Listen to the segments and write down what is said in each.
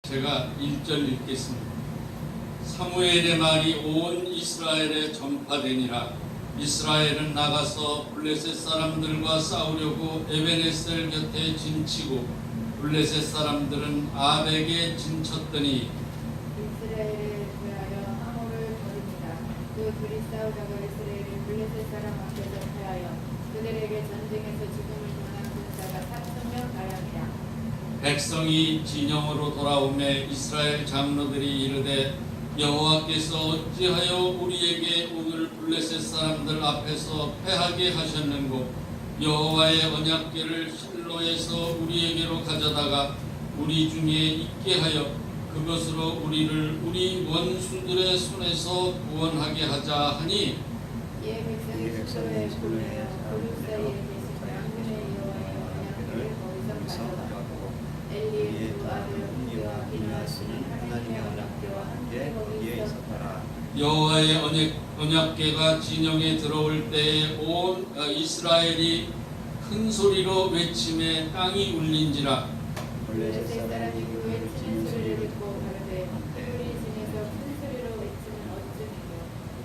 제가 1절 읽겠습니다. 사무엘의 말이 온 이스라엘에 전파되니라. 이스라엘은 나가서 블레셋 사람들과 싸우려고 에베네셀 곁에 진치고 블레셋 사람들은 아벡에 진쳤더니 이스라엘에 대하여 함호를 벌입니다. 그 둘이 싸우다가 이스라엘이 블레셋 사람 앞에서 패하여 그들에게 전쟁에서 죽음을 당한 군사가 4,000명 가량이라. 백성이 진영으로 돌아오매 이스라엘 장로들이 이르되 여호와께서 어찌하여 우리에게 오늘 블레셋 사람들 앞에서 패하게 하셨는고 여호와의 언약궤를 실로에서 우리에게로 가져다가 우리 중에 있게 하여 그것으로 우리를 우리 원수들의 손에서 구원하게 하자 하니 예 백성이 실로에 불러여 고륙 사이에 계신 양근의 여호와의 언약궤를 거기서 가져가고 엘리의 두 아들 홈리와 비느하스는 하나님의 언약궤와 함께 거기서 서더라. 여호와의 언약궤가 진영에 들어올 때에 온 이스라엘이 큰 소리로 외침에 땅이 울린지라. 블레셋 사람이 그 외치는 소리를 듣고 가로되 우리 진에서 큰 소리로 외치는 어찌니요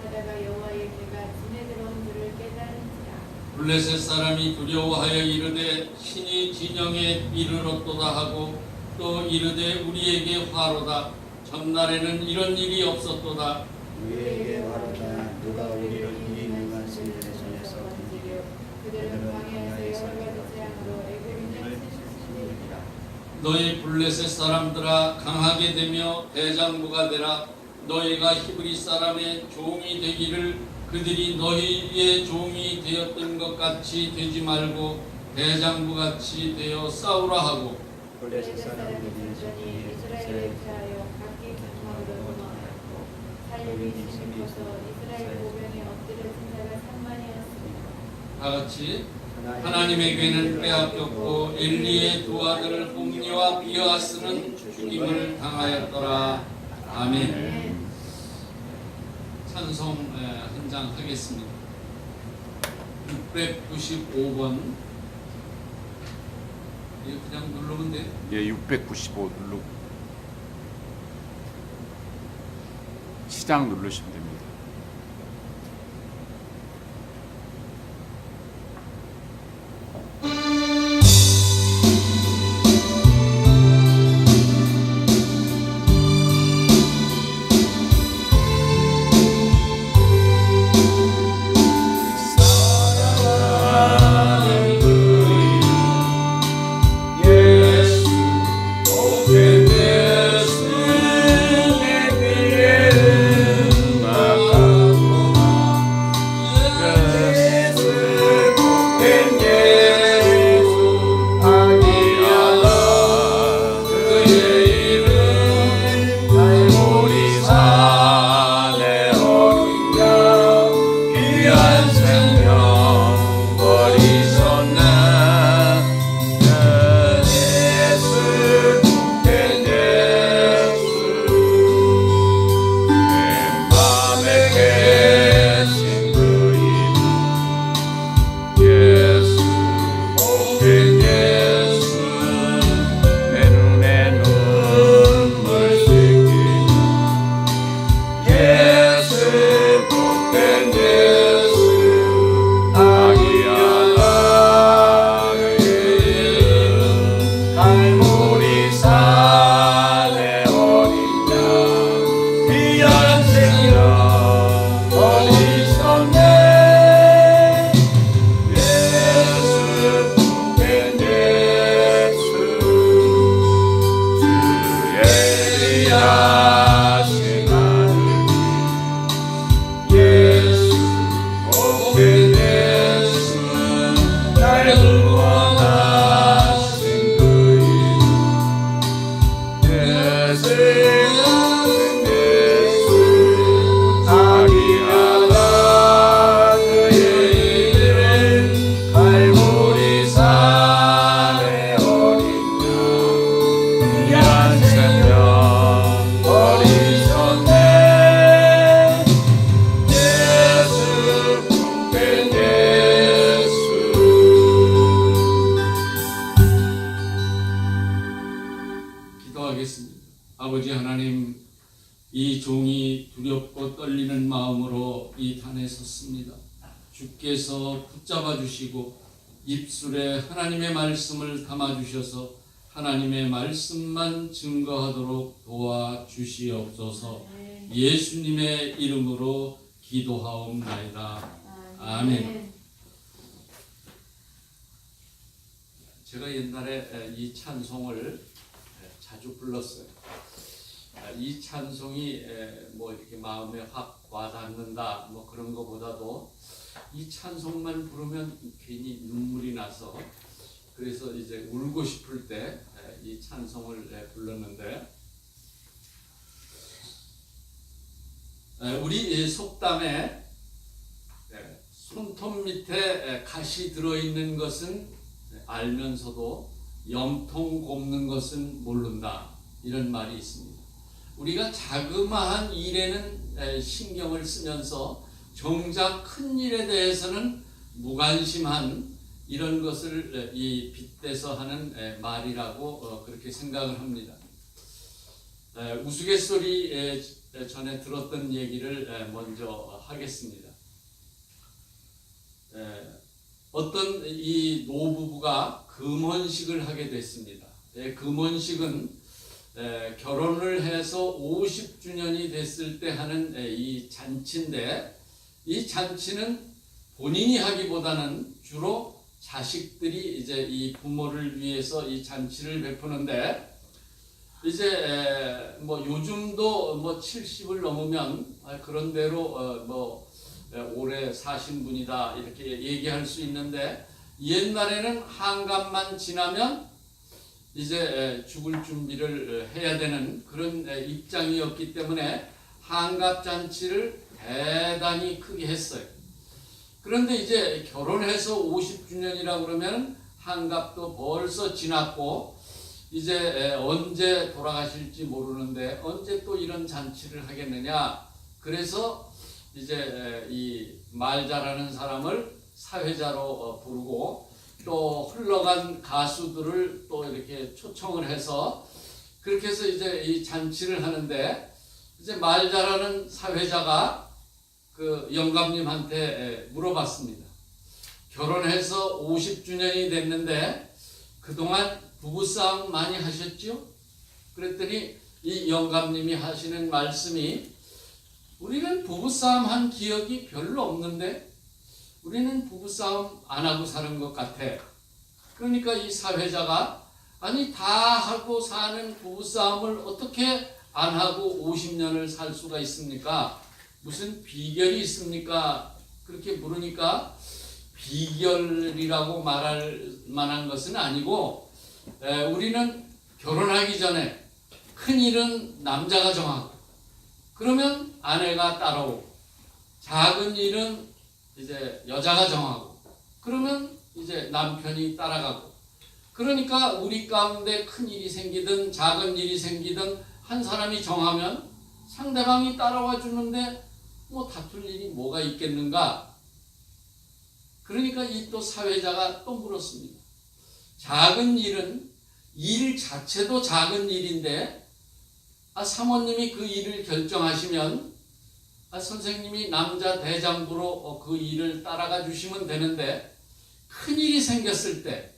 하다가 여호와의 궤가 진에 들어온 줄을 깨달은지라. 블레셋 사람이 두려워하여 이르되 신이 진영에 이르렀도다 하고 또 이르되 우리에게 화로다. 전날에는 이런 일이 없었도다. 우리에게 화로다. 누가 우리를 이 능한 신들의 손에서 건지려 그들은 광야에서 여러 가지 재앙으로 애굽인을 치시리라. 너희 블레셋 사람들아 강하게 되며 대장부가 되라. 너희가 히브리 사람의 종이 되기를 그들이 너희의 종이 되었던 것 같이 되지 말고 대장부같이 되어 싸우라 하고 블레셋 사람들이 전이 이스라엘에 대하여 각기 장막으로 도망하였고 살림이 힘이 커서 이스라엘 보병에 엎드려진 자가 3만이었습니다. 다같이 하나님의 궤는 빼앗겼고 엘리의 두 아들 홈리와 비어하스는 죽임을 당하였더라. 아멘. 찬송 한 장 하겠습니다. 695번. 이거 그냥 누르면 돼요? 예, 695 누르고 시작 누르시면 됩니다. 아버지 하나님, 이 종이 두렵고 떨리는 마음으로 이 단에 섰습니다. 주께서 붙잡아 주시고 입술에 하나님의 말씀을 담아 주셔서 하나님의 말씀만 증거하도록 도와주시옵소서. 예수님의 이름으로 기도하옵나이다. 아멘. 제가 옛날에 이 찬송을 자주 불렀어요. 이 찬송이 뭐 이렇게 마음에 확 와닿는다 뭐 그런 것보다도 이 찬송만 부르면 괜히 눈물이 나서, 그래서 이제 울고 싶을 때 이 찬송을 불렀는데, 우리 속담에 손톱 밑에 가시 들어있는 것은 알면서도 염통 곱는 것은 모른다, 이런 말이 있습니다. 우리가 자그마한 일에는 신경을 쓰면서 정작 큰 일에 대해서는 무관심한 이런 것을 이 빗대서 하는 말이라고 그렇게 생각을 합니다. 우스갯소리 전에 들었던 얘기를 먼저 하겠습니다. 어떤 이 노부부가 금혼식을 하게 됐습니다. 금혼식은 결혼을 해서 50주년이 됐을 때 하는 이 잔치인데, 이 잔치는 본인이 하기보다는 주로 자식들이 이제 이 부모를 위해서 이 잔치를 베푸는데, 이제 뭐 요즘도 뭐 70을 넘으면 그런 대로 뭐 오래 사신 분이다 이렇게 얘기할 수 있는데, 옛날에는 한갑만 지나면 이제 죽을 준비를 해야 되는 그런 입장이었기 때문에 한갑 잔치를 대단히 크게 했어요. 그런데 이제 결혼해서 50주년이라고 그러면 한갑도 벌써 지났고, 이제 언제 돌아가실지 모르는데 언제 또 이런 잔치를 하겠느냐. 그래서 이제 이 말 잘하는 사람을 사회자로 부르고, 또 흘러간 가수들을 또 이렇게 초청을 해서 그렇게 해서 이제 이 잔치를 하는데, 이제 말 잘하는 사회자가 그 영감님한테 물어봤습니다. 결혼해서 50주년이 됐는데 그동안 부부싸움 많이 하셨죠? 그랬더니 이 영감님이 하시는 말씀이, 우리는 부부싸움 한 기억이 별로 없는데 우리는 부부싸움 안 하고 사는 것 같아. 그러니까 이 사회자가, 아니 다 하고 사는 부부싸움을 어떻게 안 하고 50년을 살 수가 있습니까? 무슨 비결이 있습니까? 그렇게 물으니까 비결이라고 말할 만한 것은 아니고, 우리는 결혼하기 전에 큰 일은 남자가 정하고, 그러면 아내가 따라오고, 작은 일은 이제 여자가 정하고, 그러면 이제 남편이 따라가고, 그러니까 우리 가운데 큰 일이 생기든 작은 일이 생기든 한 사람이 정하면 상대방이 따라와 주는데 뭐 다툴 일이 뭐가 있겠는가? 그러니까 이 또 사회자가 또 물었습니다. 작은 일은 일 자체도 작은 일인데, 사모님이 그 일을 결정하시면 선생님이 남자 대장부로 그 일을 따라가 주시면 되는데, 큰 일이 생겼을 때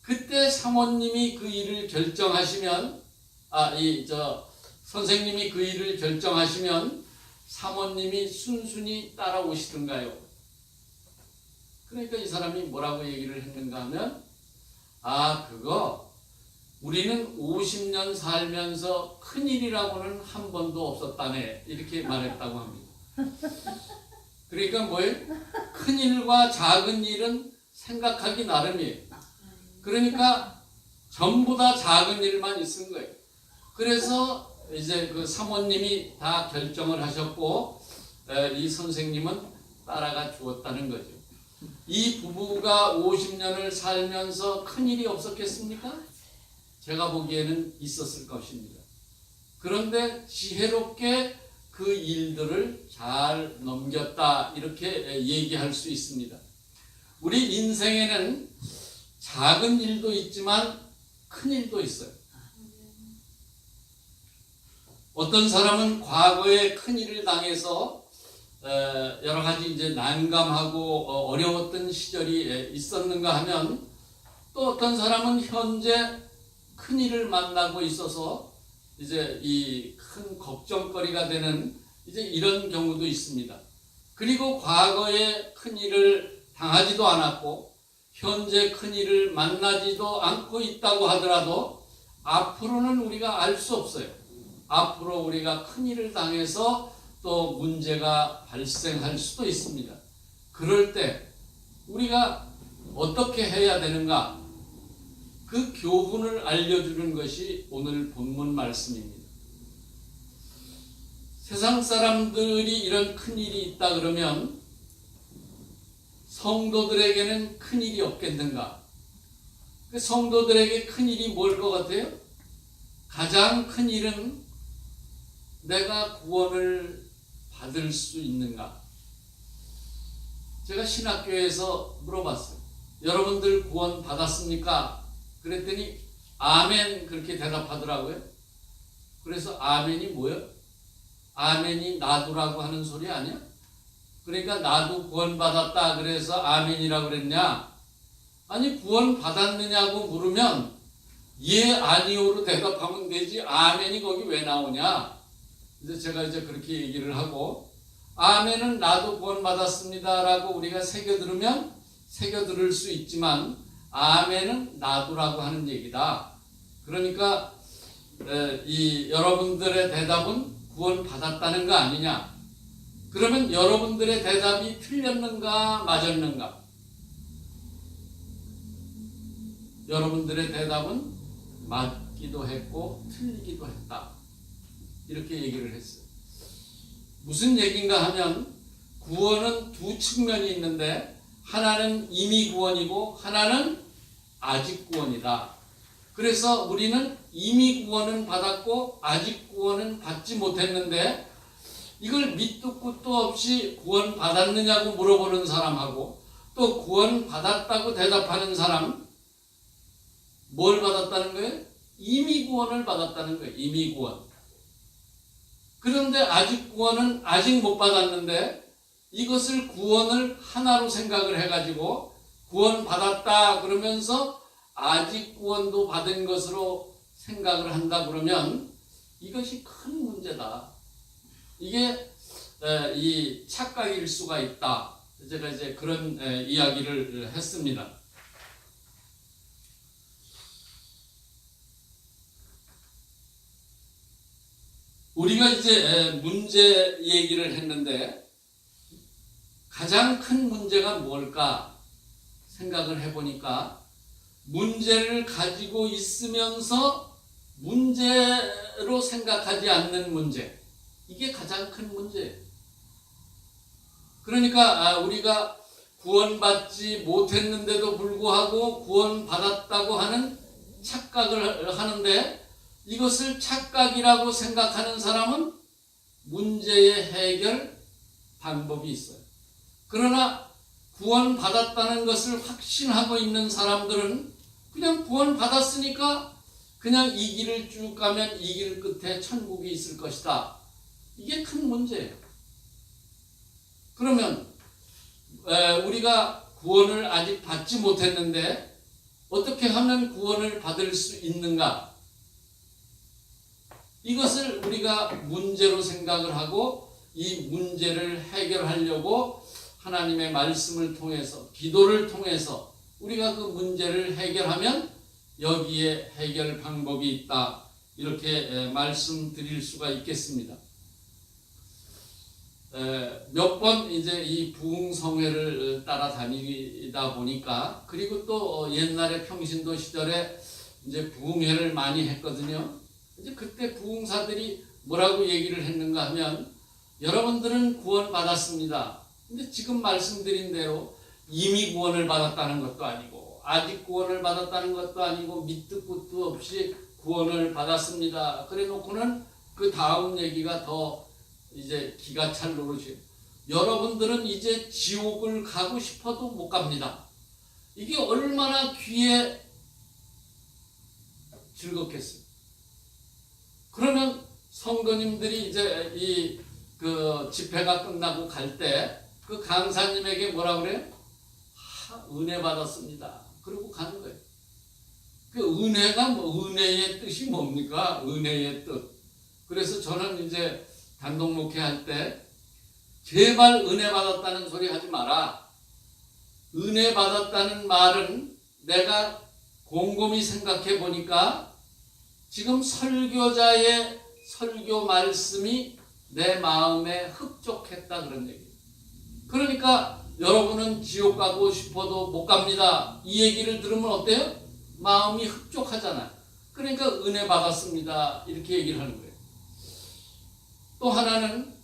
그때 사모님이 그 일을 결정하시면, 선생님이 그 일을 결정하시면 사모님이 순순히 따라오시던가요? 그러니까 이 사람이 뭐라고 얘기를 했는가 하면, 그거 우리는 50년 살면서 큰일이라고는 한 번도 없었다네, 이렇게 말했다고 합니다. 그러니까 뭐예요? 큰일과 작은 일은 생각하기 나름이에요. 그러니까 전부 다 작은 일만 있은 거예요. 그래서 이제 그 사모님이 다 결정을 하셨고, 이 선생님은 따라가 주었다는 거죠. 이 부부가 50년을 살면서 큰일이 없었겠습니까? 제가 보기에는 있었을 것입니다. 그런데 지혜롭게 그 일들을 잘 넘겼다, 이렇게 얘기할 수 있습니다. 우리 인생에는 작은 일도 있지만 큰 일도 있어요. 어떤 사람은 과거에 큰 일을 당해서 여러 가지 이제 난감하고 어려웠던 시절이 있었는가 하면, 또 어떤 사람은 현재 큰 일을 만나고 있어서 이제 이 큰 걱정거리가 되는 이제 이런 경우도 있습니다. 그리고 과거에 큰 일을 당하지도 않았고 현재 큰 일을 만나지도 않고 있다고 하더라도 앞으로는 우리가 알 수 없어요. 앞으로 우리가 큰 일을 당해서 또 문제가 발생할 수도 있습니다. 그럴 때 우리가 어떻게 해야 되는가? 그 교훈을 알려주는 것이 오늘 본문 말씀입니다. 세상 사람들이 이런 큰 일이 있다 그러면 성도들에게는 큰 일이 없겠는가? 그 성도들에게 큰 일이 뭘 것 같아요? 가장 큰 일은 내가 구원을 받을 수 있는가? 제가 신학교에서 물어봤어요. 여러분들 구원 받았습니까? 그랬더니 아멘 그렇게 대답하더라고요. 그래서 아멘이 뭐예요? 아멘이 나도라고 하는 소리 아니야? 그러니까 나도 구원 받았다 그래서 아멘이라고 그랬냐? 아니 구원 받았느냐고 물으면 예 아니오로 대답하면 되지 아멘이 거기 왜 나오냐? 이제 제가 그렇게 얘기를 하고, 아멘은 나도 구원 받았습니다라고 우리가 새겨 들으면 새겨 들을 수 있지만 아멘은 나도라고 하는 얘기다. 그러니까 이 여러분들의 대답은 구원 받았다는 거 아니냐? 그러면 여러분들의 대답이 틀렸는가 맞았는가? 여러분들의 대답은 맞기도 했고 틀리기도 했다. 이렇게 얘기를 했어요. 무슨 얘기인가 하면 구원은 두 측면이 있는데 하나는 이미 구원이고 하나는 아직 구원이다. 그래서 우리는 이미 구원은 받았고 아직 구원은 받지 못했는데, 이걸 밑도 끝도 없이 구원 받았느냐고 물어보는 사람하고 또 구원 받았다고 대답하는 사람, 뭘 받았다는 거예요? 이미 구원을 받았다는 거예요. 이미 구원. 그런데 아직 구원은 아직 못 받았는데 이것을 구원을 하나로 생각을 해가지고 구원 받았다 그러면서 아직 구원도 받은 것으로 생각을 한다 그러면 이것이 큰 문제다. 이게 이 착각일 수가 있다. 제가 이제 그런 이야기를 했습니다. 우리가 이제 문제 얘기를 했는데 가장 큰 문제가 뭘까 생각을 해보니까, 문제를 가지고 있으면서 문제로 생각하지 않는 문제, 이게 가장 큰 문제예요. 그러니까 우리가 구원받지 못했는데도 불구하고 구원받았다고 하는 착각을 하는데, 이것을 착각이라고 생각하는 사람은 문제의 해결 방법이 있어요. 그러나 구원받았다는 것을 확신하고 있는 사람들은 그냥 구원받았으니까 그냥 이 길을 쭉 가면 이 길 끝에 천국이 있을 것이다. 이게 큰 문제예요. 그러면 우리가 구원을 아직 받지 못했는데 어떻게 하면 구원을 받을 수 있는가? 이것을 우리가 문제로 생각을 하고 이 문제를 해결하려고 하나님의 말씀을 통해서, 기도를 통해서 우리가 그 문제를 해결하면 여기에 해결 방법이 있다. 이렇게 말씀드릴 수가 있겠습니다. 몇 번 이제 이 부흥성회를 따라다니다 보니까, 그리고 또 옛날에 평신도 시절에 이제 부흥회를 많이 했거든요. 이제 그때 부흥사들이 뭐라고 얘기를 했는가 하면, 여러분들은 구원 받았습니다. 근데 지금 말씀드린 대로 이미 구원을 받았다는 것도 아니고 아직 구원을 받았다는 것도 아니고 밑도 끝도 없이 구원을 받았습니다. 그래 놓고는 그 다음 얘기가 더 이제 기가 찰 노릇이에요. 여러분들은 이제 지옥을 가고 싶어도 못 갑니다. 이게 얼마나 귀에 즐겁겠어요. 그러면 성도님들이 이제 이 그 집회가 끝나고 갈 때 그 강사님에게 뭐라 그래요? 은혜 받았습니다. 그러고 가는 거예요. 그 은혜가 뭐 은혜의 뜻이 뭡니까? 은혜의 뜻. 그래서 저는 이제 단독 목회할 때 제발 은혜 받았다는 소리 하지 마라. 은혜 받았다는 말은 내가 곰곰이 생각해 보니까 지금 설교자의 설교 말씀이 내 마음에 흡족했다 그런 얘기예요. 그러니까 여러분은 지옥 가고 싶어도 못 갑니다. 이 얘기를 들으면 어때요? 마음이 흡족하잖아요. 그러니까 은혜 받았습니다. 이렇게 얘기를 하는 거예요. 또 하나는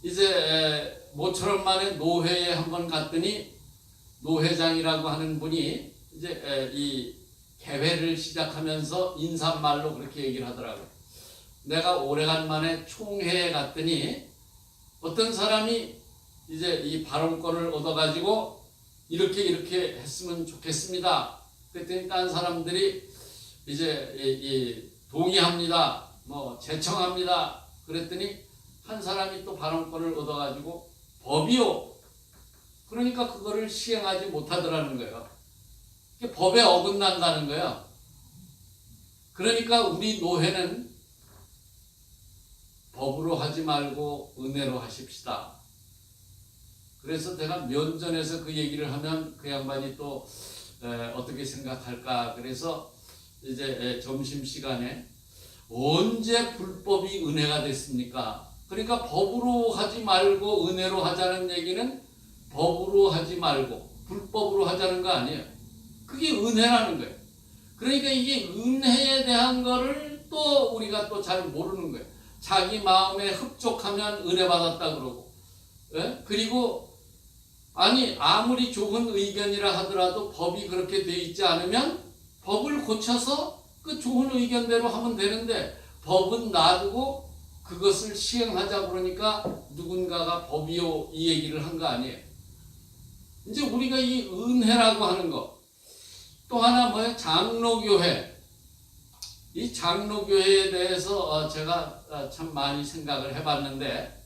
이제 모처럼 만에 노회에 한번 갔더니 노회장이라고 하는 분이 이제 이 개회를 시작하면서 인사말로 그렇게 얘기를 하더라고요. 내가 오래간만에 총회에 갔더니 어떤 사람이 이제 이 발언권을 얻어가지고 이렇게 했으면 좋겠습니다. 그랬더니 딴 사람들이 이제 이 동의합니다. 뭐 제청합니다. 그랬더니 한 사람이 또 발언권을 얻어가지고 법이요. 그러니까 그거를 시행하지 못하더라는 거예요. 법에 어긋난다는 거예요. 그러니까 우리 노회는 법으로 하지 말고 은혜로 하십시다. 그래서 제가 면전에서 그 얘기를 하면 그 양반이 또 어떻게 생각할까. 그래서 이제 점심시간에 언제 불법이 은혜가 됐습니까? 그러니까 법으로 하지 말고 은혜로 하자는 얘기는 법으로 하지 말고 불법으로 하자는 거 아니에요. 그게 은혜라는 거예요. 그러니까 이게 은혜에 대한 거를 또 우리가 또 잘 모르는 거예요. 자기 마음에 흡족하면 은혜 받았다 그러고, 예? 그리고 아니 아무리 좋은 의견이라 하더라도 법이 그렇게 돼 있지 않으면 법을 고쳐서 그 좋은 의견대로 하면 되는데 법은 놔두고 그것을 시행하자 그러니까 누군가가 법이요 이 얘기를 한 거 아니에요. 이제 우리가 이 은혜라고 하는 거, 또 하나 뭐예요? 장로교회. 이 장로교회에 대해서 제가 참 많이 생각을 해봤는데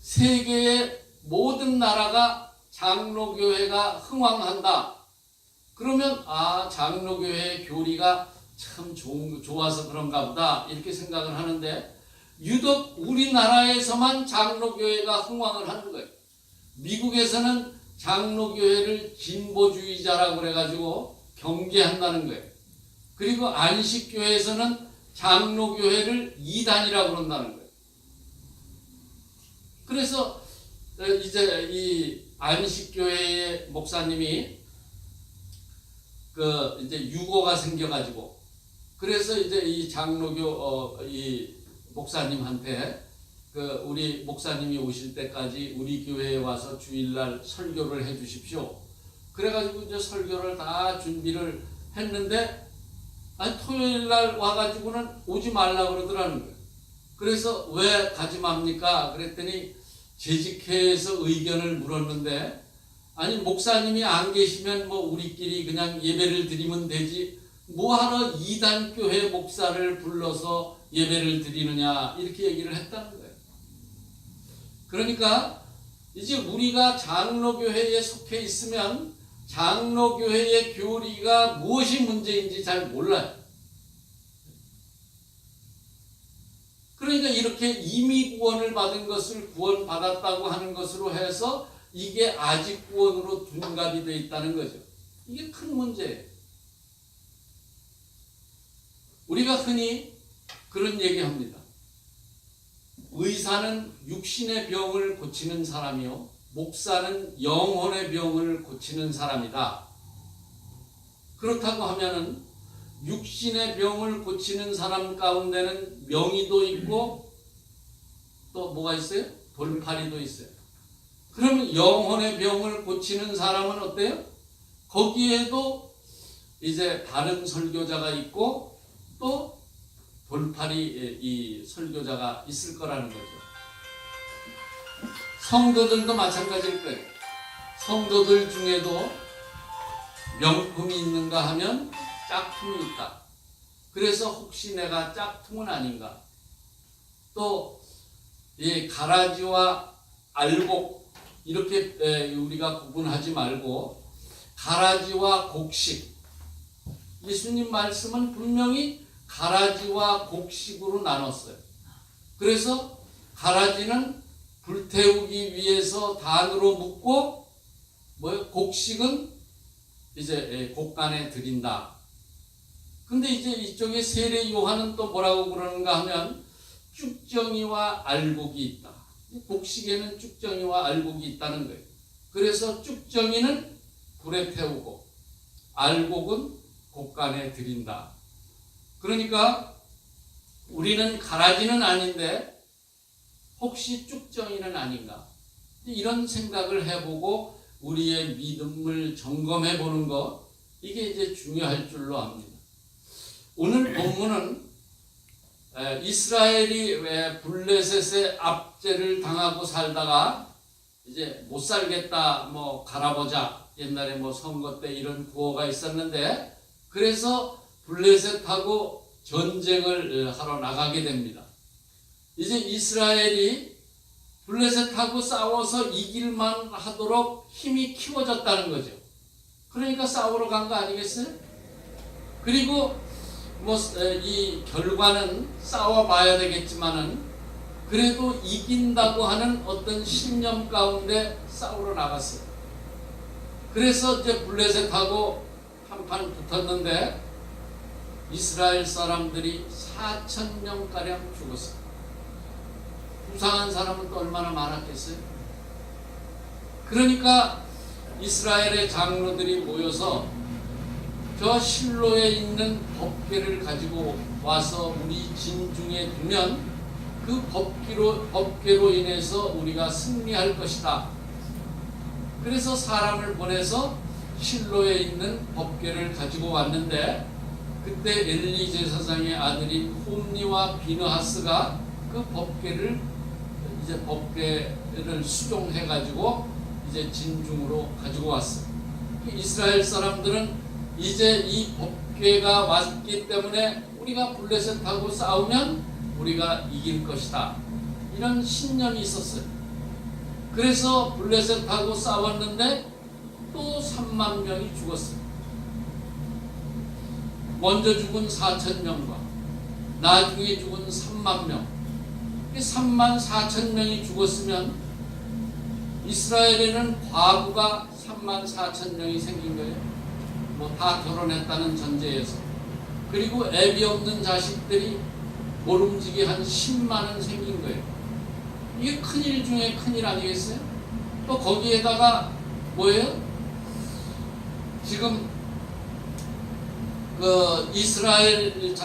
세계의 모든 나라가 장로교회가 흥왕한다. 그러면 장로교회의 교리가 참 좋아서 그런가 보다 이렇게 생각을 하는데 유독 우리나라에서만 장로교회가 흥왕을 하는 거예요. 미국에서는 장로교회를 진보주의자라고 그래가지고 경계한다는 거예요. 그리고 안식교회에서는 장로교회를 이단이라고 그런다는 거예요. 그래서 이제 이 안식교회의 목사님이 그 이제 유고가 생겨가지고 그래서 이제 이 장로교 이 목사님한테 그 우리 목사님이 오실 때까지 우리 교회에 와서 주일날 설교를 해 주십시오. 그래가지고 이제 설교를 다 준비를 했는데 토요일날 와가지고는 오지 말라 그러더라는 거예요. 그래서 왜 가지 맙니까? 그랬더니 재직회에서 의견을 물었는데 아니 목사님이 안 계시면 뭐 우리끼리 그냥 예배를 드리면 되지 뭐하러 이단교회 목사를 불러서 예배를 드리느냐 이렇게 얘기를 했다는 거예요. 그러니까 이제 우리가 장로교회에 속해 있으면 장로교회의 교리가 무엇이 문제인지 잘 몰라요. 그러니까 이렇게 이미 구원을 받은 것을 구원받았다고 하는 것으로 해서 이게 아직 구원으로 둔갑이 되어 있다는 거죠. 이게 큰 문제예요. 우리가 흔히 그런 얘기합니다. 의사는 육신의 병을 고치는 사람이요 목사는 영혼의 병을 고치는 사람이다. 그렇다고 하면은 육신의 병을 고치는 사람 가운데는 명의도 있고 또 뭐가 있어요? 돌팔이도 있어요. 그러면 영혼의 병을 고치는 사람은 어때요? 거기에도 이제 다른 설교자가 있고 또 돌팔이 이 설교자가 있을 거라는 거죠. 성도들도 마찬가지일 거예요. 성도들 중에도 명품이 있는가 하면 짝퉁이 있다. 그래서 혹시 내가 짝퉁은 아닌가? 또 이 가라지와 알곡 이렇게 우리가 구분하지 말고 가라지와 곡식, 예수님 말씀은 분명히 가라지와 곡식으로 나눴어요. 그래서 가라지는 불태우기 위해서 단으로 묶고 곡식은 이제 곡간에 드린다. 근데 이제 이쪽에 세례 요한은 또 뭐라고 그러는가 하면 쭉정이와 알곡이 있다. 곡식에는 쭉정이와 알곡이 있다는 거예요. 그래서 쭉정이는 불에 태우고 알곡은 곡간에 드린다. 그러니까 우리는 가라지는 아닌데 혹시 쭉정이는 아닌가? 이런 생각을 해보고 우리의 믿음을 점검해 보는 거, 이게 이제 중요할 줄로 압니다. 오늘 본문은 이스라엘이 블레셋의 압제를 당하고 살다가 이제 못 살겠다, 갈아보자. 옛날에 선거 때 이런 구호가 있었는데, 그래서 블레셋하고 전쟁을 하러 나가게 됩니다. 이제 이스라엘이 블레셋하고 싸워서 이길만 하도록 힘이 키워졌다는 거죠. 그러니까 싸우러 간 거 아니겠어요? 그리고 이 결과는 싸워봐야 되겠지만은 그래도 이긴다고 하는 어떤 신념 가운데 싸우러 나갔어요. 그래서 이제 블레셋하고 한판 붙었는데 이스라엘 사람들이 4,000명가량 죽었어요. 부상한 사람은 또 얼마나 많았겠어요? 그러니까 이스라엘의 장로들이 모여서 저 실로에 있는 법궤를 가지고 와서 우리 진중에 두면 그 법궤로 인해서 우리가 승리할 것이다. 그래서 사람을 보내서 실로에 있는 법궤를 가지고 왔는데, 그때 엘리 제사장의 아들인 홈니와 비느하스가 그 법궤를 수종해 가지고 이제 진중으로 가지고 왔어요. 이스라엘 사람들은 이제 이 법궤가 왔기 때문에 우리가 블레셋하고 싸우면 우리가 이길 것이다. 이런 신념이 있었어요. 그래서 블레셋하고 싸웠는데 또 3만 명이 죽었어요. 먼저 죽은 4,000명과 나중에 죽은 3만 명. 3만 4천 명이 죽었으면 이스라엘에는 과부가 3만 4천 명이 생긴 거예요. 다 결혼했다는 전제에서. 그리고 애비 없는 자식들이 모름지기 한 10만은 생긴 거예요. 이게 큰일 중에 큰일 아니겠어요? 또 거기에다가 뭐예요? 지금 이스라엘이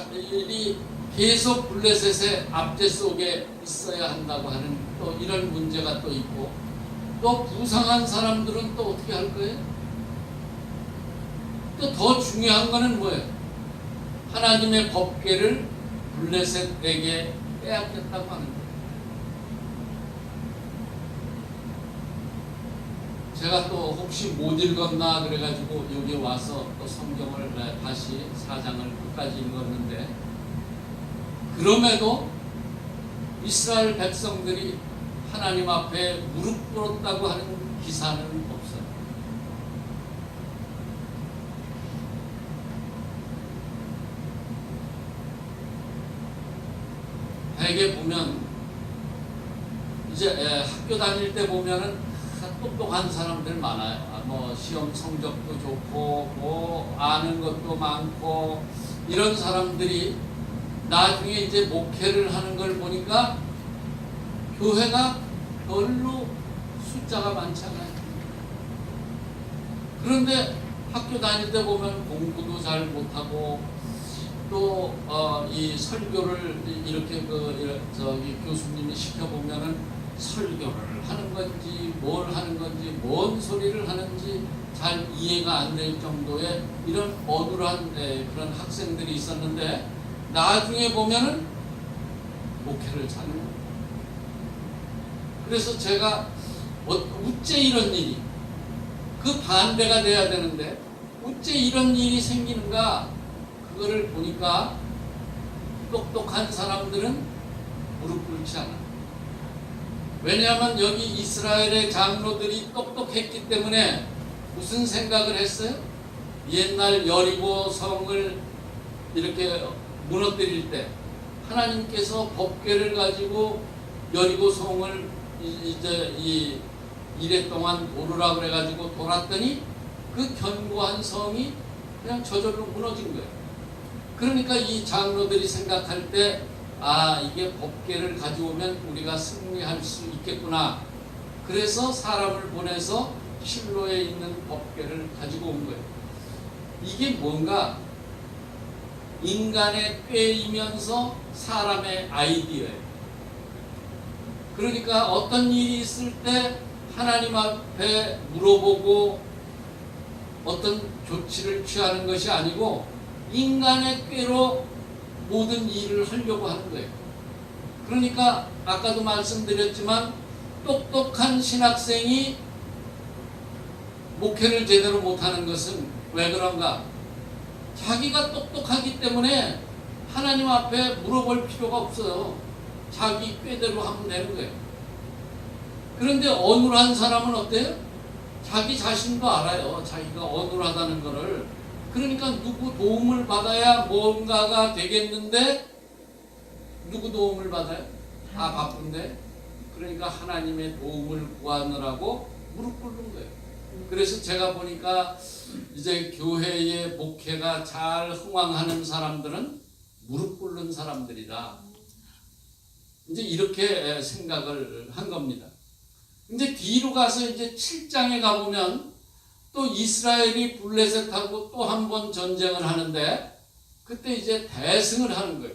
계속 블레셋의 압제 속에 있어야 한다고 하는 또 이런 문제가 또 있고, 또 부상한 사람들은 또 어떻게 할 거예요? 또 더 중요한 거는 뭐예요? 하나님의 법궤를 블레셋에게 빼앗겼다고 하는 거예요. 제가 또 혹시 못 읽었나 그래가지고 여기 와서 또 성경을 다시 4장을 끝까지 읽었는데, 그럼에도 이스라엘 백성들이 하나님 앞에 무릎 꿇었다고 하는 기사는 없어요. 대개 보면 이제 학교 다닐 때 보면은 똑똑한 사람들 많아요. 시험 성적도 좋고 아는 것도 많고 이런 사람들이 나중에 이제 목회를 하는 걸 보니까 교회가 별로 숫자가 많지 않아요. 그런데 학교 다닐 때 보면 공부도 잘 못하고 또 이 설교를 이렇게 교수님이 시켜보면은 설교를 하는 건지 뭘 하는 건지 뭔 소리를 하는지 잘 이해가 안 될 정도의 이런 어눌한 그런 학생들이 있었는데, 나중에 보면은 목회를 잘하는 거예요. 그래서 제가 어째 이런 일이, 그 반대가 돼야 되는데 어째 이런 일이 생기는가, 그거를 보니까 똑똑한 사람들은 무릎 꿇지 않아. 왜냐하면 여기 이스라엘의 장로들이 똑똑했기 때문에 무슨 생각을 했어요? 옛날 여리고 성을 이렇게 무너뜨릴 때 하나님께서 법궤를 가지고 여리고 성을 이제 이래 동안 오르라 그래가지고 돌았더니 그 견고한 성이 그냥 저절로 무너진 거예요. 그러니까 이 장로들이 생각할 때 이게 법궤를 가져오면 우리가 승리할 수 있겠구나. 그래서 사람을 보내서 실로에 있는 법궤를 가지고 온 거예요. 이게 뭔가 인간의 꾀이면서 사람의 아이디어예요. 그러니까 어떤 일이 있을 때 하나님 앞에 물어보고 어떤 조치를 취하는 것이 아니고 인간의 꾀로 모든 일을 하려고 하는 거예요. 그러니까 아까도 말씀드렸지만 똑똑한 신학생이 목회를 제대로 못하는 것은 왜 그런가? 자기가 똑똑하기 때문에 하나님 앞에 물어볼 필요가 없어요. 자기 꾀대로 하면 되는 거예요. 그런데 어눌한 사람은 어때요? 자기 자신도 알아요. 자기가 어눌하다는 거를. 그러니까 누구 도움을 받아야 뭔가가 되겠는데 누구 도움을 받아요? 바쁜데. 그러니까 하나님의 도움을 구하느라고 무릎 꿇는 거예요. 그래서 제가 보니까 이제 교회의 목회가 잘 흥왕하는 사람들은 무릎 꿇는 사람들이다. 이제 이렇게 생각을 한 겁니다. 이제 뒤로 가서 이제 7장에 가보면 또 이스라엘이 블레셋하고 또 한 번 전쟁을 하는데 그때 이제 대승을 하는 거예요.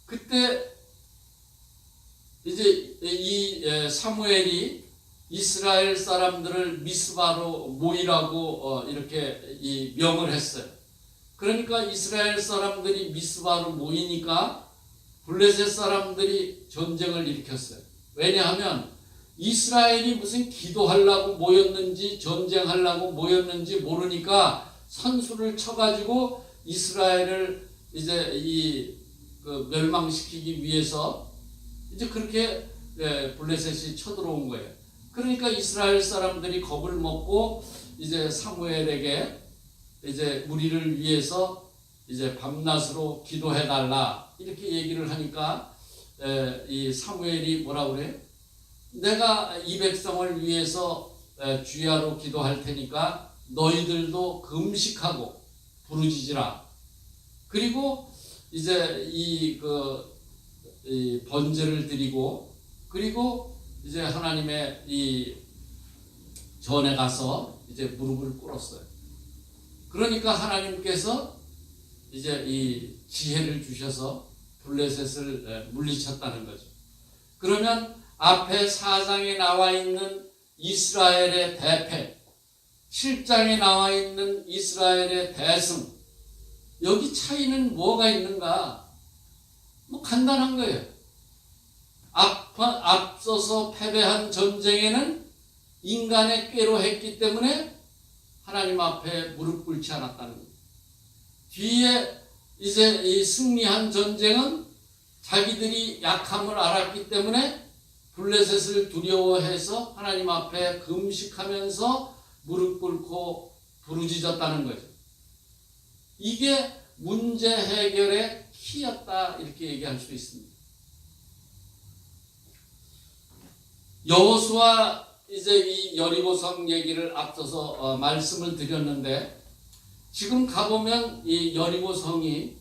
그때 이제 이 사무엘이 이스라엘 사람들을 미스바로 모이라고 이렇게 명을 했어요. 그러니까 이스라엘 사람들이 미스바로 모이니까 블레셋 사람들이 전쟁을 일으켰어요. 왜냐하면 이스라엘이 무슨 기도하려고 모였는지 전쟁하려고 모였는지 모르니까 선수를 쳐가지고 이스라엘을 이제 멸망시키기 위해서 이제 그렇게 블레셋이 쳐들어온 거예요. 그러니까 이스라엘 사람들이 겁을 먹고 이제 사무엘에게 이제 우리를 위해서 이제 밤낮으로 기도해달라 이렇게 얘기를 하니까 이 사무엘이 뭐라 그래요? 내가 이 백성을 위해서 주야로 기도할 테니까 너희들도 금식하고 부르짖으라. 그리고 이제 이 번제를 드리고 그리고 이제 하나님의 이 전에 가서 이제 무릎을 꿇었어요. 그러니까 하나님께서 이제 이 지혜를 주셔서 블레셋을 물리쳤다는 거죠. 그러면 앞에 4장에 나와 있는 이스라엘의 대패, 7장에 나와 있는 이스라엘의 대승, 여기 차이는 뭐가 있는가? 간단한 거예요. 앞서서 패배한 전쟁에는 인간의 꾀로 했기 때문에 하나님 앞에 무릎 꿇지 않았다는 거예요. 뒤에 이제 이 승리한 전쟁은 자기들이 약함을 알았기 때문에 블레셋을 두려워해서 하나님 앞에 금식하면서 무릎 꿇고 부르짖었다는 거죠. 이게 문제 해결의 키였다 이렇게 얘기할 수 있습니다. 여호수아 이제 이 여리고성 얘기를 앞서서 말씀을 드렸는데 지금 가보면 이 여리고성이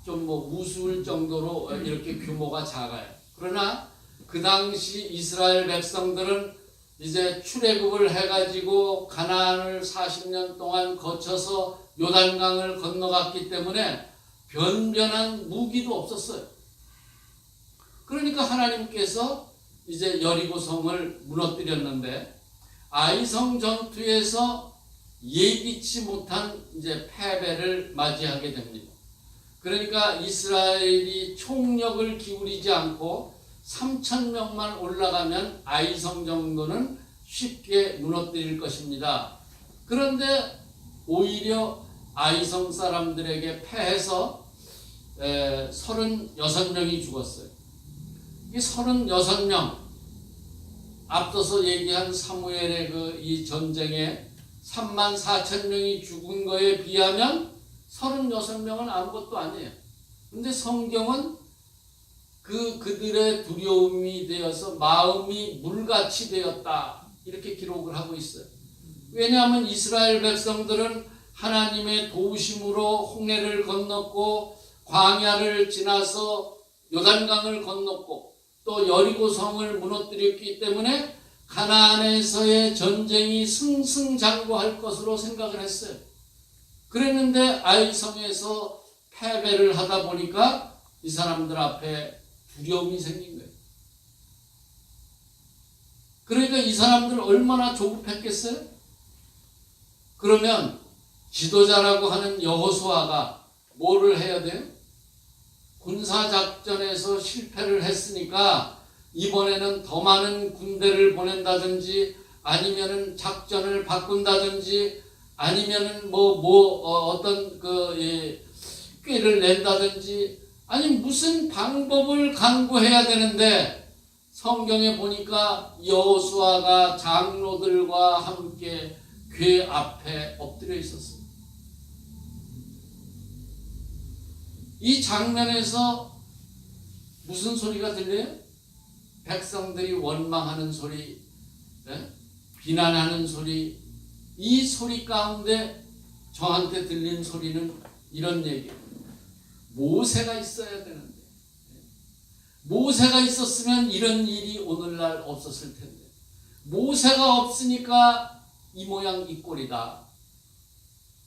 좀 우스울 정도로 이렇게 규모가 작아요. 그러나 그 당시 이스라엘 백성들은 이제 출애굽을 해가지고 가나안을 40년 동안 거쳐서 요단강을 건너갔기 때문에 변변한 무기도 없었어요. 그러니까 하나님께서 이제 여리고성을 무너뜨렸는데 아이성 전투에서 예기치 못한 이제 패배를 맞이하게 됩니다. 그러니까 이스라엘이 총력을 기울이지 않고 3,000명만 올라가면 아이성 정도는 쉽게 무너뜨릴 것입니다. 그런데 오히려 아이성 사람들에게 패해서 36명이 죽었어요. 이 36명 앞서서 얘기한 사무엘의 이 전쟁에 34,000명이 죽은 거에 비하면 36명은 아무것도 아니에요. 근데 성경은 그들의 두려움이 되어서 마음이 물같이 되었다 이렇게 기록을 하고 있어요. 왜냐하면 이스라엘 백성들은 하나님의 도우심으로 홍해를 건넜고 광야를 지나서 요단강을 건넜고 또 여리고성을 무너뜨렸기 때문에 가나안에서의 전쟁이 승승장구할 것으로 생각을 했어요. 그랬는데 아이성에서 패배를 하다 보니까 이 사람들 앞에 두려움이 생긴 거예요. 그러니까 이 사람들 얼마나 조급했겠어요? 그러면 지도자라고 하는 여호수아가 뭐를 해야 돼요? 군사작전에서 실패를 했으니까 이번에는 더 많은 군대를 보낸다든지 아니면은 작전을 바꾼다든지 아니면은 어떤 꾀를 낸다든지 아니 무슨 방법을 강구해야 되는데 성경에 보니까 여호수아가 장로들과 함께 궤 앞에 엎드려 있었어요. 이 장면에서 무슨 소리가 들려요? 백성들이 원망하는 소리, 비난하는 소리, 이 소리 가운데 저한테 들린 소리는 이런 얘기예요. 모세가 있어야 되는데, 모세가 있었으면 이런 일이 오늘날 없었을 텐데, 모세가 없으니까 이 모양 이 꼴이다.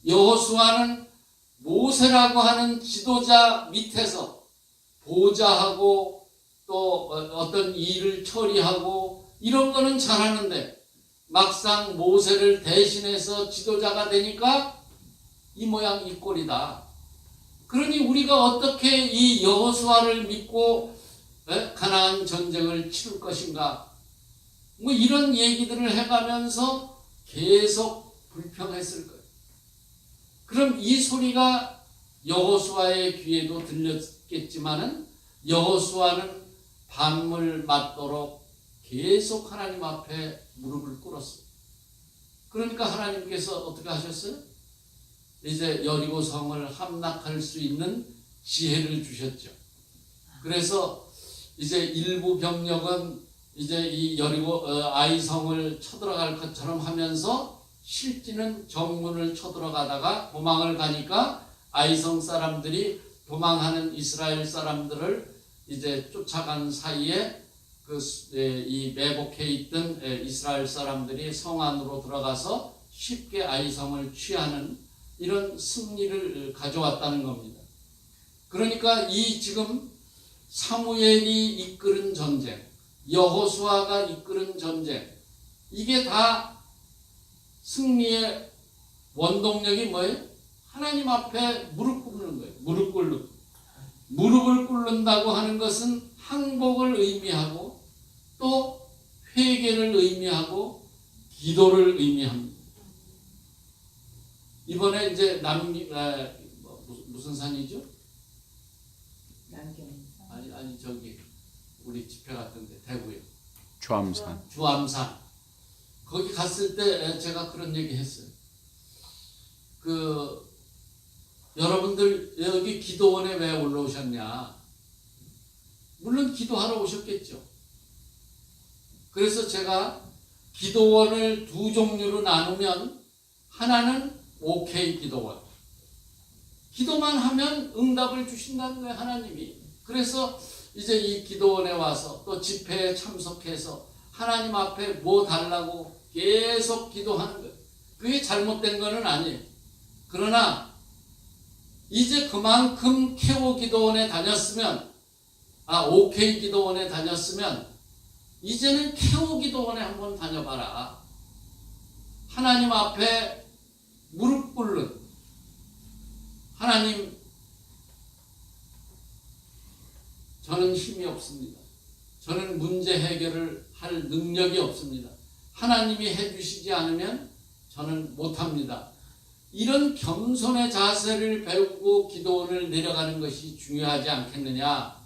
여호수아는 모세라고 하는 지도자 밑에서 보좌하고 또 어떤 일을 처리하고 이런 거는 잘하는데 막상 모세를 대신해서 지도자가 되니까 이 모양 이 꼴이다. 그러니 우리가 어떻게 이 여호수아를 믿고 가나안 전쟁을 치를 것인가? 뭐 이런 얘기들을 해가면서 계속 불평했을 거예요. 그럼 이 소리가 여호수아의 귀에도 들렸겠지만은 여호수아는 밤을 맞도록 계속 하나님 앞에 무릎을 꿇었어요. 그러니까 하나님께서 어떻게 하셨어요? 이제 여리고성을 함락할 수 있는 지혜를 주셨죠. 그래서 이제 일부 병력은 이제 이 아이성을 쳐들어갈 것처럼 하면서 실지는 정문을 쳐들어가다가 도망을 가니까 아이성 사람들이 도망하는 이스라엘 사람들을 이제 쫓아간 사이에 이 매복해 있던 이스라엘 사람들이 성 안으로 들어가서 쉽게 아이성을 취하는 이런 승리를 가져왔다는 겁니다. 그러니까 이 지금 사무엘이 이끄는 전쟁, 여호수아가 이끄는 전쟁, 이게 다 승리의 원동력이 뭐예요? 하나님 앞에 무릎 꿇는 거예요. 무릎 꿇는. 무릎을 꿇는다고 하는 것은 항복을 의미하고 또 회개를 의미하고 기도를 의미합니다. 이번에 이제 무슨 산이죠? 아니 저기 우리 집회 같은데 대구요. 주암산. 거기 갔을 때 제가 그런 얘기 했어요. 여러분들 여기 기도원에 왜 올라오셨냐? 물론 기도하러 오셨겠죠. 그래서 제가 기도원을 두 종류로 나누면 하나는 OK 기도원. 기도만 하면 응답을 주신다는 거예요, 하나님이. 그래서 이제 이 기도원에 와서 또 집회에 참석해서 하나님 앞에 뭐 달라고 계속 기도하는 거예요. 그게 잘못된 거는 아니에요. 그러나 이제 그만큼 케오 기도원에 다녔으면, OK 기도원에 다녔으면 이제는 케오 기도원에 한번 다녀봐라. 하나님 앞에 무릎 꿇는, 하나님, 저는 힘이 없습니다. 저는 문제 해결을 할 능력이 없습니다. 하나님이 해주시지 않으면 저는 못합니다. 이런 겸손의 자세를 배우고 기도원을 내려가는 것이 중요하지 않겠느냐.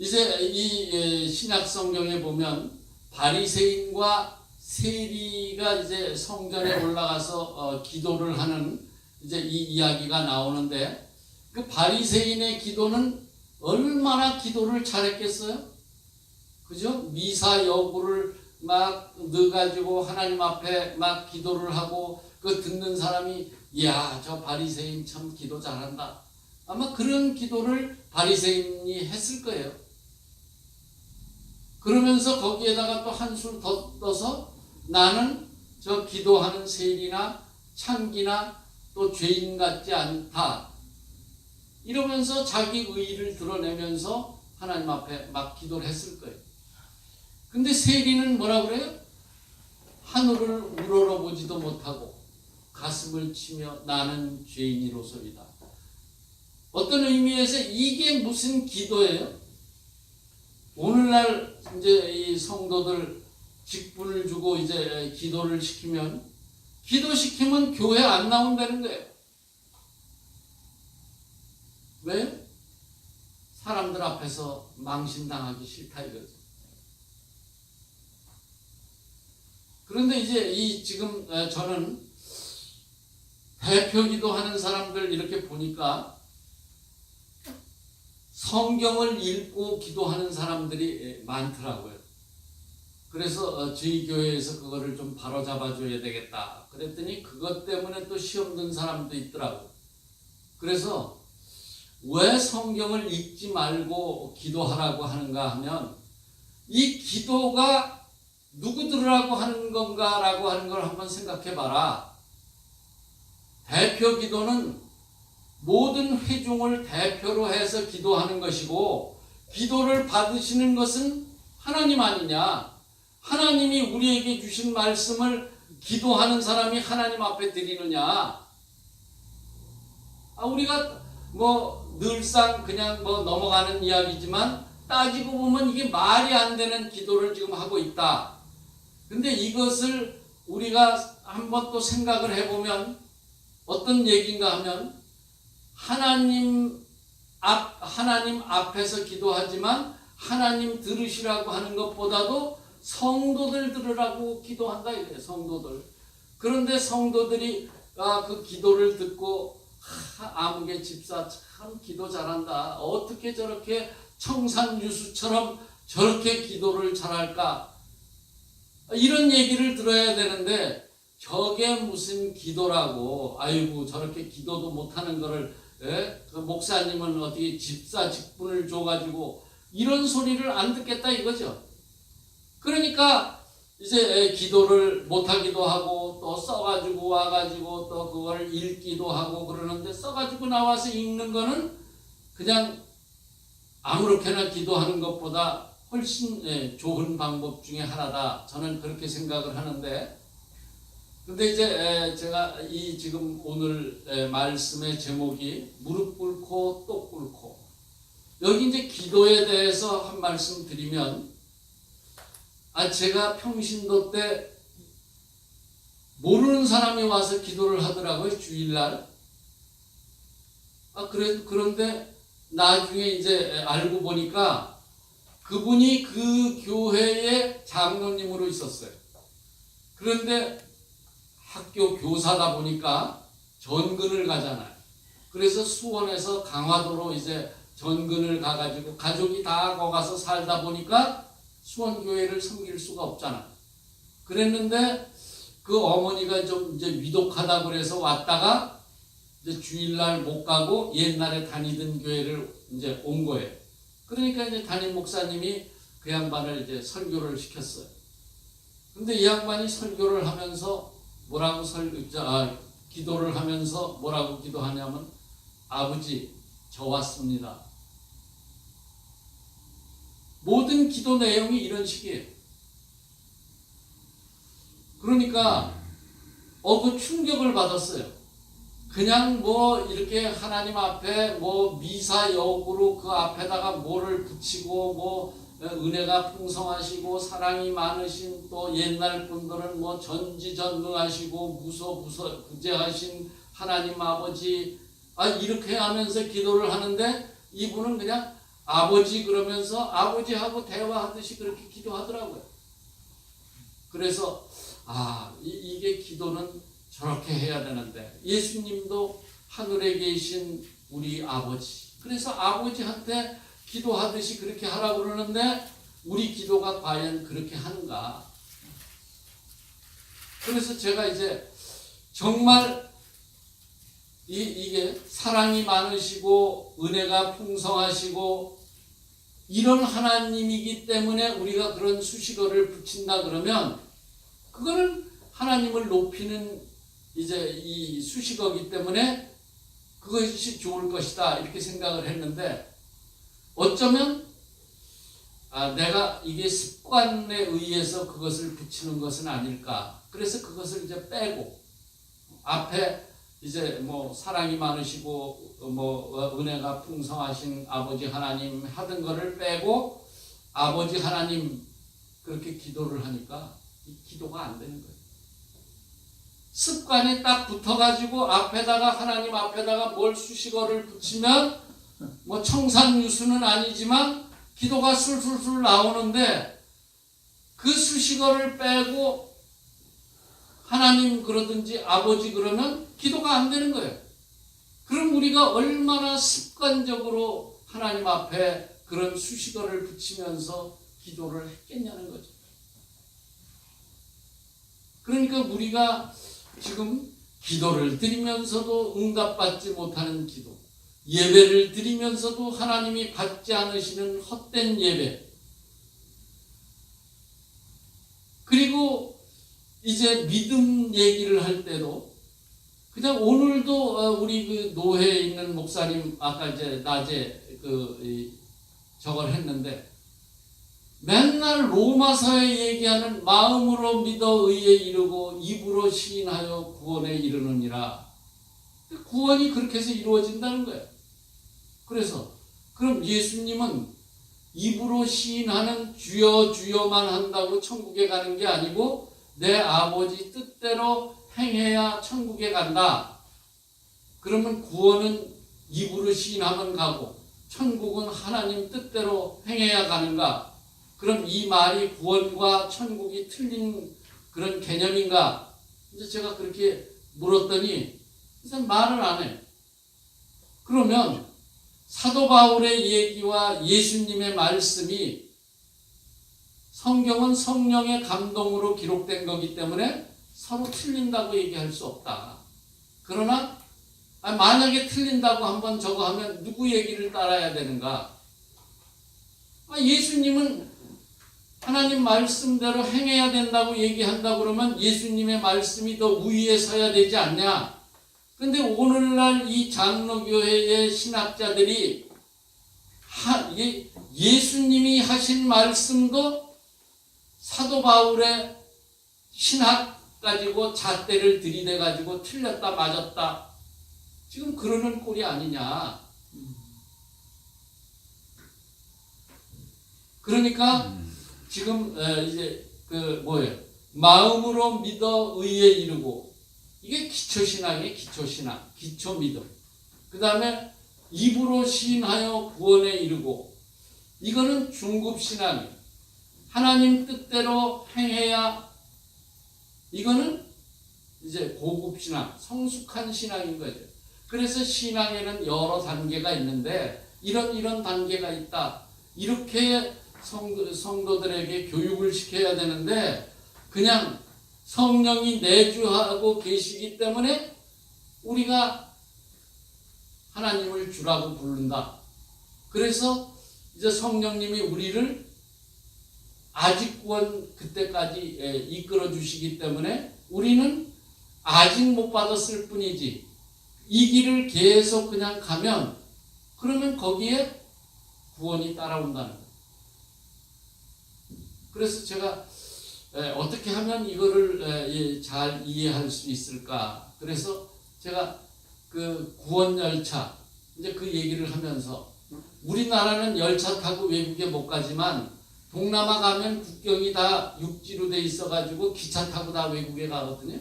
이제 이 신약 성경에 보면 바리새인과 세리가 이제 성전에 올라가서 기도를 하는 이제 이 이야기가 나오는데, 그 바리새인의 기도는 얼마나 기도를 잘했겠어요? 그죠? 미사 여구를 막 넣어가지고 하나님 앞에 막 기도를 하고, 그 듣는 사람이 야, 저 바리새인 참 기도 잘한다. 아마 그런 기도를 바리새인이 했을 거예요. 그러면서 거기에다가 또 한술 더 떠서 나는 저 기도하는 세리나 창기나 또 죄인 같지 않다. 이러면서 자기 의의를 드러내면서 하나님 앞에 막 기도를 했을 거예요. 근데 세리는 뭐라 그래요? 하늘을 우러러보지도 못하고 가슴을 치며 나는 죄인이로소이다. 어떤 의미에서 이게 무슨 기도예요? 오늘날 이제 이 성도들 직분을 주고 이제 기도를 시키면, 기도시키면 교회 안 나온다는 거예요. 왜? 사람들 앞에서 망신당하기 싫다 이거죠. 그런데 이제 이 지금 저는 대표 기도하는 사람들 이렇게 보니까 성경을 읽고 기도하는 사람들이 많더라고요. 그래서 저희 교회에서 그거를 좀 바로잡아 줘야 되겠다 그랬더니 그것 때문에 또 시험 든 사람도 있더라고요. 그래서 왜 성경을 읽지 말고 기도하라고 하는가 하면, 이 기도가 누구들하고 하는 건가라고 하는 걸 한번 생각해 봐라. 대표 기도는 모든 회중을 대표로 해서 기도하는 것이고, 기도를 받으시는 것은 하나님 아니냐. 하나님이 우리에게 주신 말씀을 기도하는 사람이 하나님 앞에 드리느냐. 우리가 늘상 그냥 넘어가는 이야기지만 따지고 보면 이게 말이 안 되는 기도를 지금 하고 있다. 근데 이것을 우리가 한번 또 생각을 해보면 어떤 얘기인가 하면, 하나님 앞에서 기도하지만 하나님 들으시라고 하는 것보다도 성도들 들으라고 기도한다 이래요. 성도들. 그런데 성도들이 그 기도를 듣고 아무개 집사 참 기도 잘한다. 어떻게 저렇게 청산유수처럼 저렇게 기도를 잘할까? 이런 얘기를 들어야 되는데, 저게 무슨 기도라고, 아이고 저렇게 기도도 못하는 거를 그 목사님은 어떻게 집사 직분을 줘가지고 이런 소리를 안 듣겠다 이거죠. 그러니까 이제 기도를 못하기도 하고 또 써가지고 와가지고 또 그걸 읽기도 하고 그러는데, 써가지고 나와서 읽는 거는 그냥 아무렇게나 기도하는 것보다 훨씬 좋은 방법 중에 하나다. 저는 그렇게 생각을 하는데, 근데 이제 제가 이 지금 오늘 말씀의 제목이 무릎 꿇고 또 꿇고, 여기 이제 기도에 대해서 한 말씀 드리면, 제가 평신도 때 모르는 사람이 와서 기도를 하더라고요, 주일날. 그런데 나중에 이제 알고 보니까 그분이 그 교회의 장로님으로 있었어요. 그런데 학교 교사다 보니까 전근을 가잖아요. 그래서 수원에서 강화도로 이제 전근을 가가지고 가족이 다 거기 가서 살다 보니까 수원교회를 섬길 수가 없잖아. 그랬는데 그 어머니가 좀 이제 위독하다 그래서 왔다가 이제 주일날 못 가고 옛날에 다니던 교회를 이제 온 거예요. 그러니까 이제 담임 목사님이 그 양반을 이제 설교를 시켰어요. 근데 이 양반이 설교를 하면서 기도를 하면서 뭐라고 기도하냐면, 아버지, 저 왔습니다. 모든 기도 내용이 이런 식이에요. 그러니까 그 충격을 받았어요. 그냥 이렇게 하나님 앞에 미사 여구로 그 앞에다가 뭐를 붙이고 은혜가 풍성하시고 사랑이 많으신 또 옛날 분들은 전지전능하시고 무소부재하신 하나님 아버지 이렇게 하면서 기도를 하는데, 이분은 그냥 아버지 그러면서 아버지하고 대화하듯이 그렇게 기도하더라고요. 그래서 이게 기도는 저렇게 해야 되는데 예수님도 하늘에 계신 우리 아버지, 그래서 아버지한테 기도하듯이 그렇게 하라고 그러는데 우리 기도가 과연 그렇게 하는가? 그래서 제가 이제 정말 이게 사랑이 많으시고 은혜가 풍성하시고 이런 하나님이기 때문에 우리가 그런 수식어를 붙인다 그러면 그거는 하나님을 높이는 이제 이 수식어이기 때문에 그것이 좋을 것이다 이렇게 생각을 했는데 어쩌면 내가 이게 습관에 의해서 그것을 붙이는 것은 아닐까. 그래서 그것을 이제 빼고 앞에 이제 뭐 사랑이 많으시고 뭐 은혜가 풍성하신 아버지 하나님 하던 거를 빼고 아버지 하나님 그렇게 기도를 하니까 이 기도가 안 되는 거예요. 습관이 딱 붙어가지고 앞에다가 하나님 앞에다가 뭘 수식어를 붙이면 뭐 청산유수는 아니지만 기도가 술술술 나오는데 그 수식어를 빼고 하나님 그러든지 아버지 그러면 기도가 안 되는 거예요. 그럼 우리가 얼마나 습관적으로 하나님 앞에 그런 수식어를 붙이면서 기도를 했겠냐는 거죠. 그러니까 우리가 지금 기도를 드리면서도 응답받지 못하는 기도, 예배를 드리면서도 하나님이 받지 않으시는 헛된 예배, 그리고 이제 믿음 얘기를 할 때도 그냥 오늘도 우리 그 노회에 있는 목사님 아까 이제 낮에 저걸 했는데 맨날 로마서에 얘기하는 마음으로 믿어 의에 이르고 입으로 시인하여 구원에 이르느니라. 구원이 그렇게 해서 이루어진다는 거예요. 그래서 그럼 예수님은 입으로 시인하는 주여 주여만 한다고 천국에 가는 게 아니고 내 아버지 뜻대로 행해야 천국에 간다. 그러면 구원은 입으로 시인하면 가고 천국은 하나님 뜻대로 행해야 가는가? 그럼 이 말이 구원과 천국이 틀린 그런 개념인가? 이제 제가 그렇게 물었더니 이제 말을 안 해요. 그러면 사도 바울의 얘기와 예수님의 말씀이 성경은 성령의 감동으로 기록된 거기 때문에 서로 틀린다고 얘기할 수 없다. 그러나 만약에 틀린다고 한번 저거 하면 누구 얘기를 따라야 되는가? 예수님은 하나님 말씀대로 행해야 된다고 얘기한다 그러면 예수님의 말씀이 더 우위에 서야 되지 않냐? 근데 오늘날 이 장로교회의 신학자들이 예수님이 하신 말씀도 사도 바울의 신학 가지고 잣대를 들이대 가지고 틀렸다 맞았다 지금 그러는 꼴이 아니냐. 그러니까 지금 이제 마음으로 믿어 의에 이르고 이게 기초신앙이에요. 기초신앙, 기초믿음. 그 다음에 입으로 시인하여 구원에 이르고 이거는 중급신앙이에요. 하나님 뜻대로 행해야 이거는 이제 고급신앙, 성숙한 신앙인 거죠. 그래서 신앙에는 여러 단계가 있는데 이런 단계가 있다. 이렇게 성도들에게 교육을 시켜야 되는데 그냥 성령이 내주하고 계시기 때문에 우리가 하나님을 주라고 부른다. 그래서 이제 성령님이 우리를 아직 구원 그때까지 이끌어 주시기 때문에 우리는 아직 못 받았을 뿐이지 이 길을 계속 그냥 가면 그러면 거기에 구원이 따라온다는 거예요. 그래서 제가 어떻게 하면 이거를 잘 이해할 수 있을까? 그래서 제가 그 구원 열차 이제 그 얘기를 하면서 우리나라는 열차 타고 외국에 못 가지만 동남아 가면 국경이 다 육지로 돼 있어가지고 기차 타고 다 외국에 가거든요.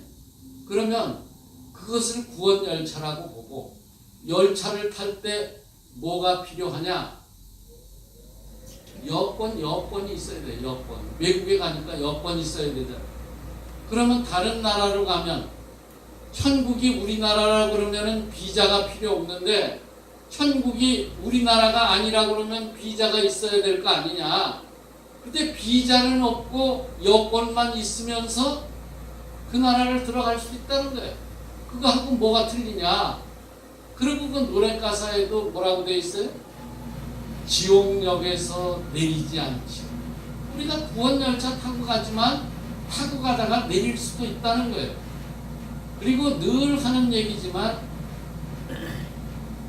그러면 그것을 구원 열차라고 보고 열차를 탈 때 뭐가 필요하냐? 여권이 있어야 돼. 여권. 외국에 가니까 여권이 있어야 되잖아. 그러면 다른 나라로 가면 천국이 우리나라라 그러면은 비자가 필요 없는데 천국이 우리나라가 아니라 그러면 비자가 있어야 될 거 아니냐. 근데 비자는 없고 여권만 있으면서 그 나라를 들어갈 수 있다는 거예요. 그거하고 뭐가 틀리냐. 그리고 그 노래 가사에도 뭐라고 돼 있어요? 지옥역에서 내리지 않지. 우리가 구원열차 타고 가지만 타고 가다가 내릴 수도 있다는 거예요. 그리고 늘 하는 얘기지만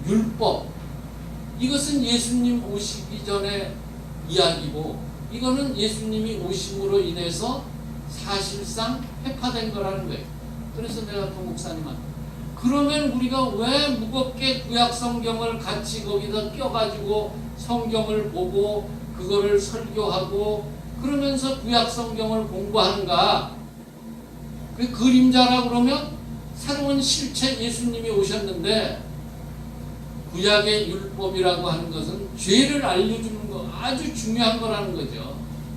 율법, 이것은 예수님 오시기 전에 이야기고 이거는 예수님이 오심으로 인해서 사실상 회파된 거라는 거예요. 그래서 내가 또 목사님한테 그러면 우리가 왜 무겁게 구약 성경을 같이 거기다 껴가지고 성경을 보고 그거를 설교하고 그러면서 구약 성경을 공부하는가? 그 그림자라 그러면 새로운 실체 예수님이 오셨는데 구약의 율법이라고 하는 것은 죄를 알려주는 거 아주 중요한 거라는 거죠.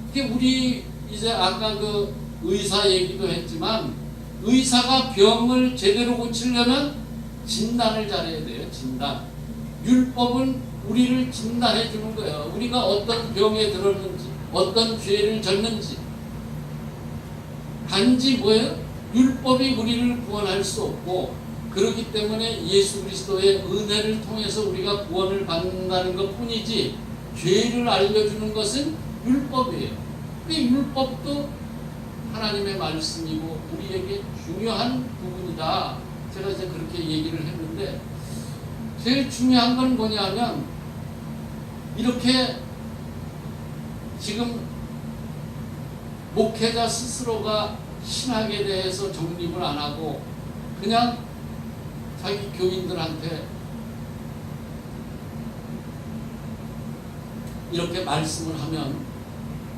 그게 우리 이제 아까 그 의사 얘기도 했지만 의사가 병을 제대로 고치려면 진단을 잘해야 돼요. 진단. 율법은 우리를 진단해 주는 거예요. 우리가 어떤 병에 들었는지 어떤 죄를 졌는지. 단지 뭐예요? 율법이 우리를 구원할 수 없고 그렇기 때문에 예수 그리스도의 은혜를 통해서 우리가 구원을 받는다는 것 뿐이지 죄를 알려주는 것은 율법이에요. 그 율법도 하나님의 말씀이고 우리에게 중요한 부분이다. 제가 이제 그렇게 얘기를 했는데 제일 중요한 건 뭐냐면 이렇게 지금 목회자 스스로가 신학에 대해서 정립을 안 하고 그냥 자기 교인들한테 이렇게 말씀을 하면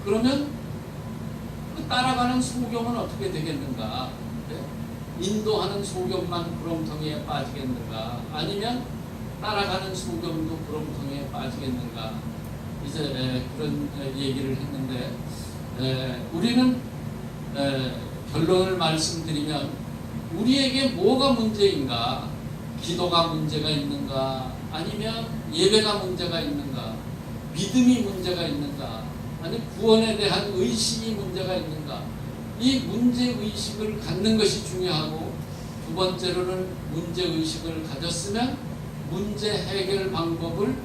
그러면 그 따라가는 소경은 어떻게 되겠는가? 인도하는 소경만 구렁텅이에 빠지겠는가? 아니면 따라가는 소경도 구렁텅이에 빠지겠는가? 이제 그런 얘기를 했는데 우리는 결론을 말씀드리면 우리에게 뭐가 문제인가? 기도가 문제가 있는가? 아니면 예배가 문제가 있는가? 믿음이 문제가 있는가? 아니 구원에 대한 의식이 문제가 있는가? 이 문제의식을 갖는 것이 중요하고 두 번째로는 문제의식을 가졌으면 문제 해결 방법을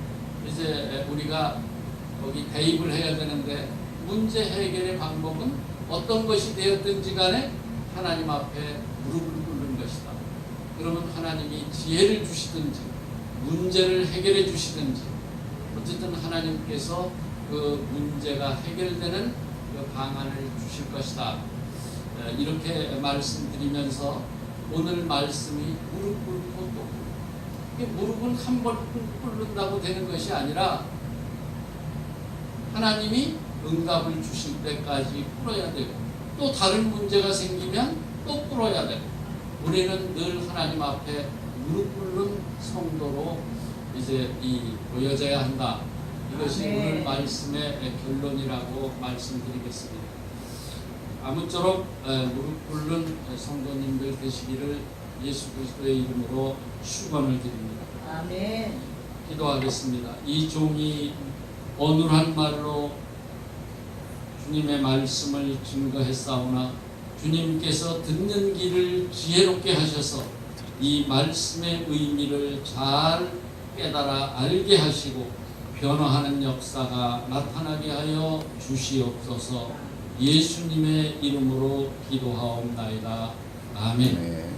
이제 우리가 거기 대입을 해야 되는데 문제 해결의 방법은 어떤 것이 되었든지 간에 하나님 앞에 무릎을 꿇는 것이다. 그러면 하나님이 지혜를 주시든지 문제를 해결해 주시든지 어쨌든 하나님께서 그 문제가 해결되는 그 방안을 주실 것이다. 이렇게 말씀드리면서 오늘 말씀이 무릎 꿇고 또 꿇고 무릎은 한 번 꿇는다고 되는 것이 아니라 하나님이 응답을 주실 때까지 꿇어야 되고 또 다른 문제가 생기면 또 꿇어야 되고 우리는 늘 하나님 앞에 무릎 꿇는 성도로 이제 보여져야 한다. 이것이 오늘 말씀의 결론이라고 말씀드리겠습니다. 아무쪼록 무릎 꿇는 성도님들 되시기를 예수 그리스도의 이름으로 축원을 드립니다. 아멘. 기도하겠습니다. 이 종이 어눌한 말로 주님의 말씀을 증거했사오나 주님께서 듣는 길을 지혜롭게 하셔서 이 말씀의 의미를 잘 깨달아 알게 하시고 변화하는 역사가 나타나게 하여 주시옵소서. 예수님의 이름으로 기도하옵나이다. 아멘. 네.